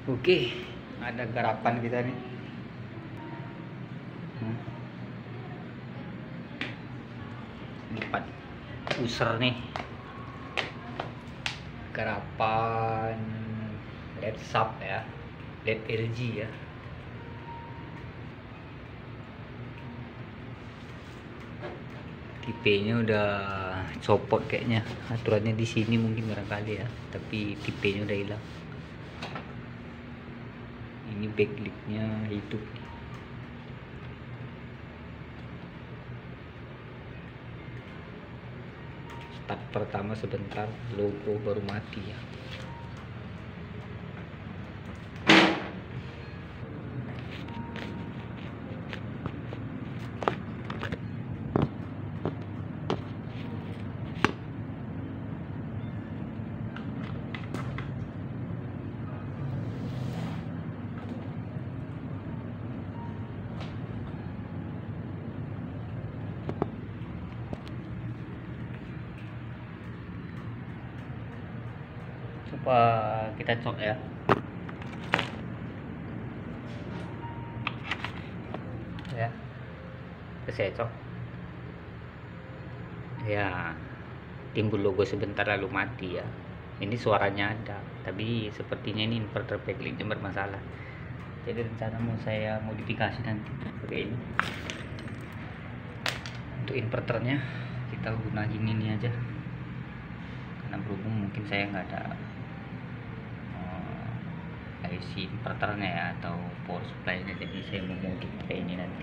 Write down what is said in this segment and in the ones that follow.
Oke, ada garapan kita nih. Ini 4 user nih. Garapan LED sub ya, LED LG ya. Tipenya udah copot kayaknya. Aturannya di sini mungkin barangkali ya, tapi tipenya udah hilang. Ini backlightnya hidup. Start pertama sebentar, logo baru mati ya. Coba kita cok ya. Ya, saya cok. Ya, timbul logo sebentar lalu mati ya. Ini suaranya ada, tapi sepertinya ini inverter backlightnya bermasalah. Jadi rencana mau saya modifikasi nanti pakai ini. Untuk inverternya kita guna ini aja. Karena berhubung mungkin saya nggak ada IC inverternya ya, atau power supply-nya, jadi saya mau modif pakai ini nanti.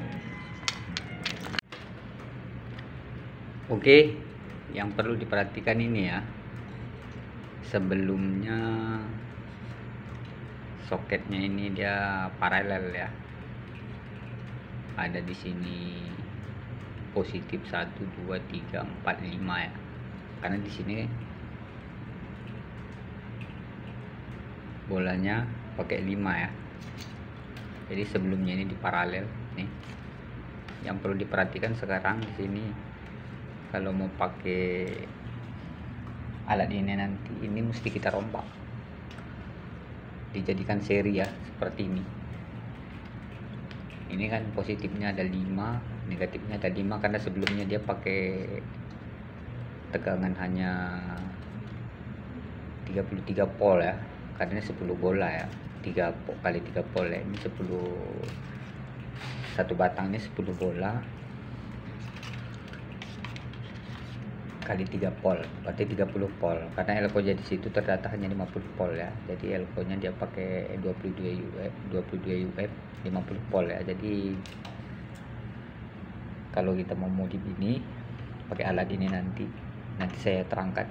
Oke, yang perlu diperhatikan ini ya, sebelumnya soketnya ini dia paralel ya, ada di sini positif 1 2 3 4 5 ya, karena di sini bolanya pakai 5 ya, jadi sebelumnya ini di paralel nih. Yang perlu diperhatikan sekarang di sini, kalau mau pakai alat ini nanti, ini mesti kita rombak, dijadikan seri ya, seperti ini. Ini kan positifnya ada 5, negatifnya ada 5, karena sebelumnya dia pakai tegangan hanya 33 volt ya, karena 10 bola ya, 3 kali 3 volt ya. Ini 10, satu batangnya 10 bola kali 3 volt, berarti 30 volt. Karena elko jadi situ terdata hanya 50 volt ya, jadi elko nya dia pakai 22 UF 50 volt ya. Jadi kalau kita mau modif ini pakai alat ini nanti saya terangkan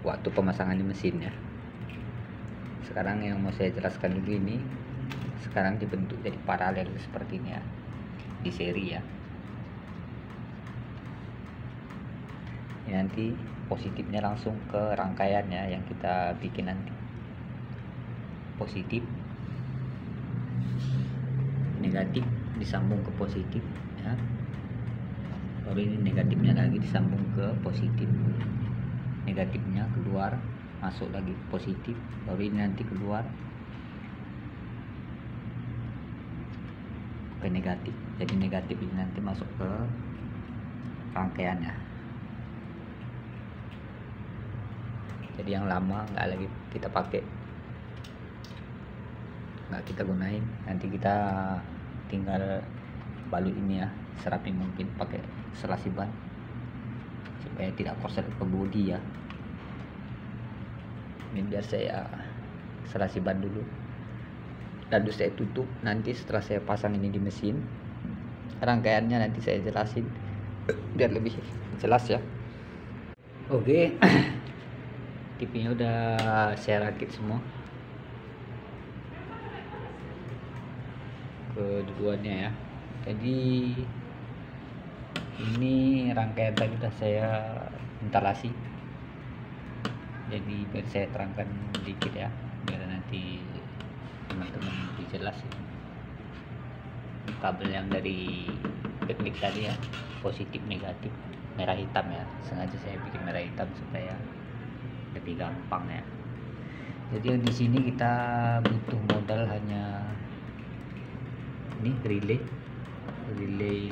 waktu pemasangan di mesin ya. Sekarang yang mau saya jelaskan dulu, ini sekarang dibentuk jadi paralel seperti ini ya, di seri ya. Ini nanti positifnya langsung ke rangkaiannya yang kita bikin nanti. Positif, negatif disambung ke positif ya, baru ini negatifnya lagi disambung ke positif, negatifnya keluar masuk lagi positif, baru ini nanti keluar ke negatif. Jadi negatif ini nanti masuk ke rangkaiannya. Jadi yang lama nggak lagi kita pakai, nggak kita gunain, nanti kita tinggal balut ini ya, serapi mungkin pakai selasi ban supaya tidak korslet ke bodi ya. Ini biar saya selasi ban dulu, lalu saya tutup. Nanti setelah saya pasang ini di mesin, rangkaiannya nanti saya jelasin biar lebih jelas ya. Oke, tipenya udah saya rakit semua kedua-duanya ya. Jadi ini rangkaian tadi udah saya instalasi, jadi biar saya terangkan sedikit ya, biar nanti teman-teman lebih jelas ya. Kabel yang dari backlight tadi ya, positif negatif merah hitam ya, sengaja saya bikin merah hitam supaya lebih gampang ya. Jadi di sini kita butuh modal hanya ini relay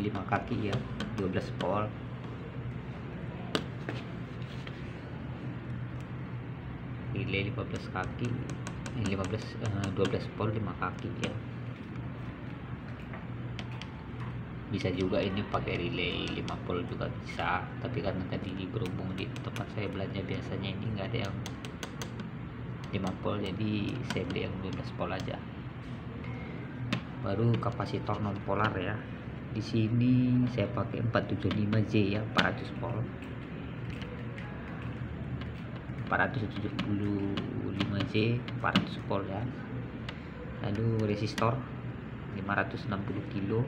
5 kaki ya, 12 volt. Relay 15 kaki, 12 volt 5 kaki ya. Bisa juga ini pakai relay 5 volt juga bisa, tapi karena tadi berhubung di tempat saya belanja biasanya ini nggak ada yang 5 volt, jadi saya beli yang 12 volt aja. Baru kapasitor non polar ya. Di sini saya pakai 475J ya, 400 volt. 475J 400 volt ya. Lalu resistor 560 kilo,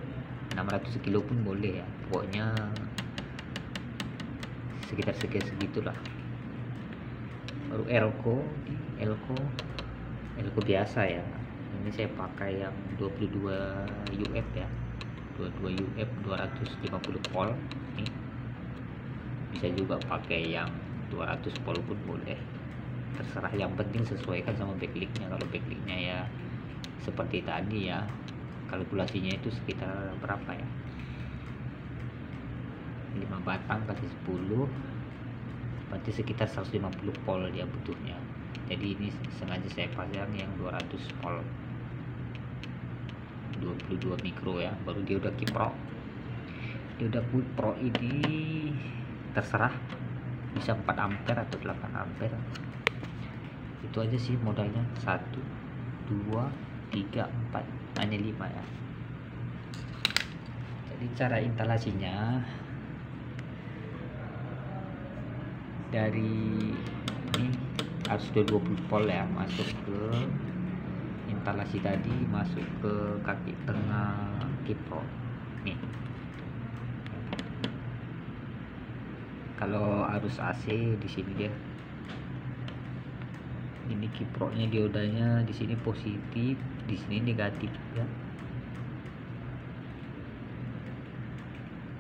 600 kilo pun boleh ya, pokoknya sekitar segitulah. Baru elko biasa ya, ini saya pakai yang 22 UF ya, 22 UF 250 volt. Ini bisa juga pakai yang 200 volt pun boleh, terserah, yang penting sesuaikan sama backlinknya. Kalau backlinknya ya seperti tadi ya, kalkulasinya itu sekitar berapa ya, 5 batang kali 10 berarti sekitar 150 volt dia butuhnya. Jadi ini sengaja saya pasang yang 200 volt 22 mikro ya. Baru dia udah kiprok, dia udah pro. Ini terserah, bisa 4 ampere atau 8 ampere. Itu aja sih modalnya, 1 2 3 4, hanya 5 ya. Jadi cara instalasinya dari ini harus 20 volt ya, masuk ke instalasi tadi, masuk ke kaki tengah kiprok nih. Kalau arus AC di sini dia, ini kiproknya diodanya di sini positif, di sini negatif ya.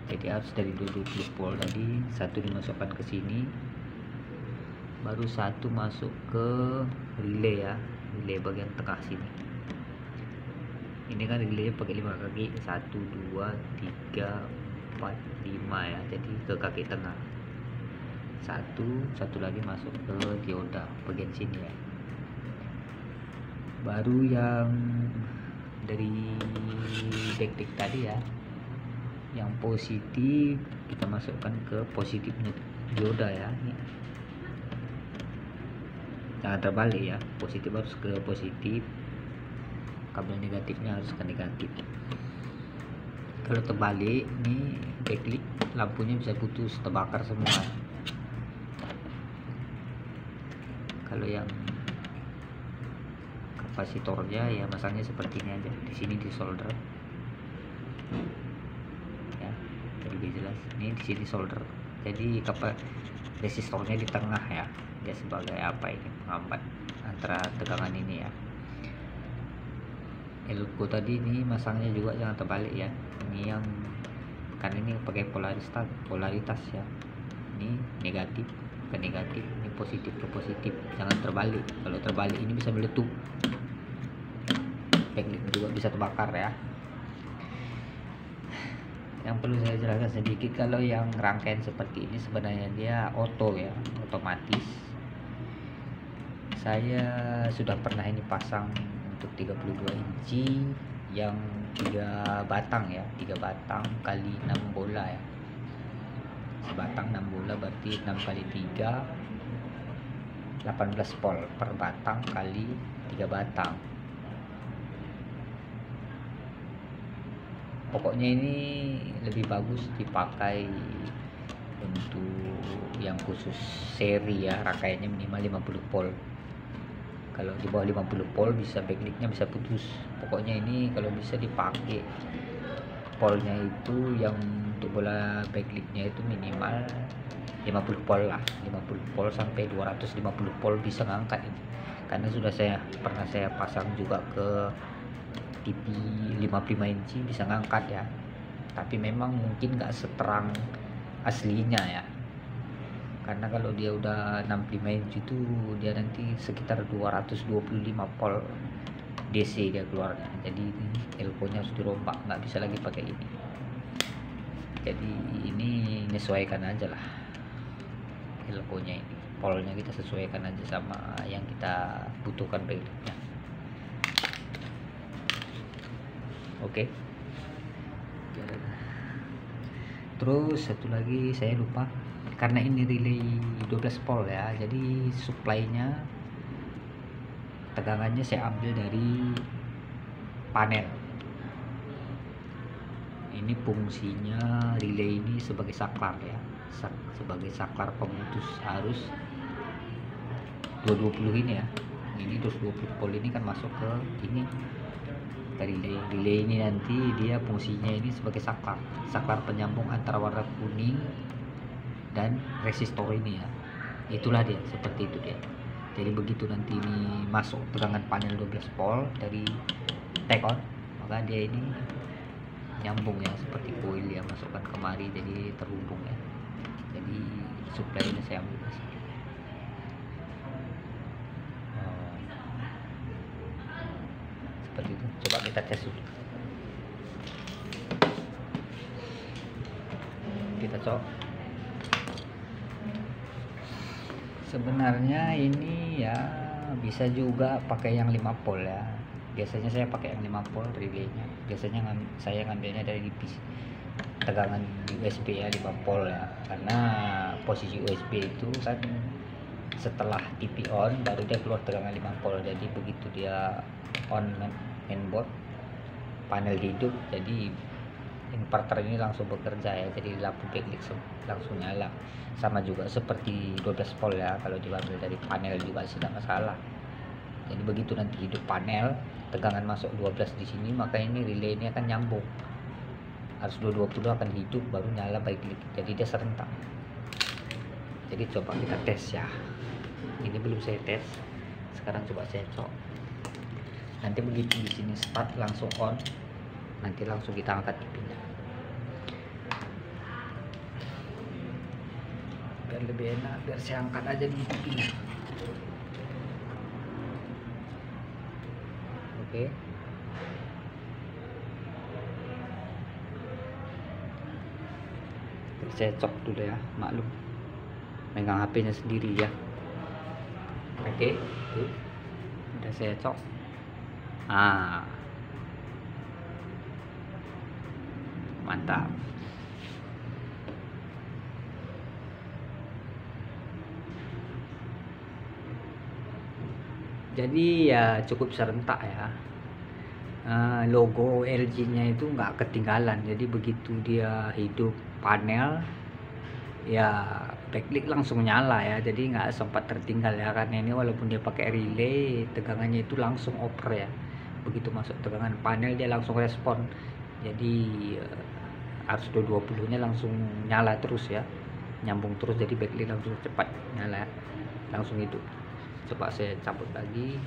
Jadi harus dari 20 volt tadi, satu dimasukkan ke sini, baru satu masuk ke relay ya, relay bagian tengah sini. Ini kan relaynya pakai 5 kaki, 1 2 3 4 5 ya, jadi ke kaki tengah. Satu lagi masuk ke dioda bagian sini ya. Baru yang dari backlight tadi ya, yang positif kita masukkan ke positifnya dioda ya. Jangan terbalik ya, positif harus ke positif, kabel negatifnya harus ke negatif. Kalau terbalik nih backlight, lampunya bisa putus, terbakar semua. Kalau yang kapasitornya ya masangnya seperti ini aja, di sini di solder ya, lebih jelas. Ini di sini solder, jadi resistornya di tengah ya, dia sebagai apa ini, penghambat antara tegangan ini ya. Elko tadi ini masangnya juga jangan terbalik ya, ini yang kan ini pakai polaritas ya, ini negatif ke negatif, ini positif ke positif, jangan terbalik. Kalau terbalik ini bisa meletup, backlight juga bisa terbakar ya. Yang perlu saya jelaskan sedikit, kalau yang rangkaian seperti ini sebenarnya dia auto ya, otomatis. Saya sudah pernah ini pasang untuk 32 inci yang 3 batang ya, 3 batang kali 6 bola ya, sebatang 6 bola berarti 6 kali 3 18 volt per batang kali 3 batang. Pokoknya ini lebih bagus dipakai untuk yang khusus seri ya, rangkaiannya minimal 50 volt. Kalau di bawah 50 volt bisa backlinknya bisa putus. Pokoknya ini kalau bisa dipakai voltnya itu yang untuk bola backlinknya itu minimal 50 volt lah, 50 volt sampai 250 volt bisa ngangkat ini. Karena sudah pernah saya pasang juga ke TV 55 inci bisa ngangkat ya, tapi memang mungkin nggak seterang aslinya ya, karena kalau dia udah 65 inch itu dia nanti sekitar 225 volt DC dia keluarnya. Jadi elko-nya harus dirombak, nggak bisa lagi pakai ini. Jadi ini menyesuaikan aja lah elko-nya, ini polnya kita sesuaikan aja sama yang kita butuhkan backlight-nya. Oke. Terus satu lagi saya lupa, karena ini relay 12 volt ya, jadi supply-nya tegangannya saya ambil dari panel. Ini fungsinya relay ini sebagai saklar ya, sebagai saklar pemutus arus 220 ini ya. Ini 220 volt ini kan masuk ke ini relay ini, nanti dia fungsinya ini sebagai saklar penyambung antara warna kuning dan resistor ini ya. Itulah dia, seperti itu dia. Jadi begitu nanti ini masuk tegangan panel 12 volt dari take on, maka dia ini nyambung ya, seperti coil ya, masukkan kemari jadi terhubung ya. Jadi supply ini saya ambil di sini. Seperti itu. Coba kita tes dulu. Kita cok. Sebenarnya ini ya bisa juga pakai yang 5 volt ya. Biasanya saya pakai yang 5 volt relaynya. Biasanya saya ngambilnya dari tegangan USB ya, 5 volt ya. Karena posisi USB itu kan setelah TV on baru dia keluar tegangan 5 volt. Jadi begitu dia on mainboard, panel hidup, jadi inverter ini langsung bekerja ya, jadi lampu backlight langsung nyala. Sama juga seperti 12 volt ya, kalau diambil dari panel juga tidak masalah. Jadi begitu nanti hidup panel, tegangan masuk 12 di sini, maka ini relay ini akan nyambung, harus 220 akan hidup baru nyala backlight, jadi dia serentak. Jadi coba kita tes ya. Ini belum saya tes, sekarang coba saya cok. Nanti begitu di sini start langsung on, nanti langsung kita angkat TV-nya. Biar lebih enak, biar saya angkat aja di TV-nya. Oke. Saya cok dulu ya, maklum megang HP-nya sendiri ya. Oke, tuh udah saya cok. Mantap. Jadi ya cukup serentak ya. Logo LG-nya itu nggak ketinggalan. Jadi begitu dia hidup panel, ya backlight langsung nyala ya. Jadi nggak sempat tertinggal ya, karena ini walaupun dia pakai relay, tegangannya itu langsung over ya. Begitu masuk tegangan panel dia langsung respon. Jadi arus 220 nya langsung nyala terus ya, nyambung terus, jadi backlight langsung cepat nyala, langsung hidup. Coba saya cabut lagi.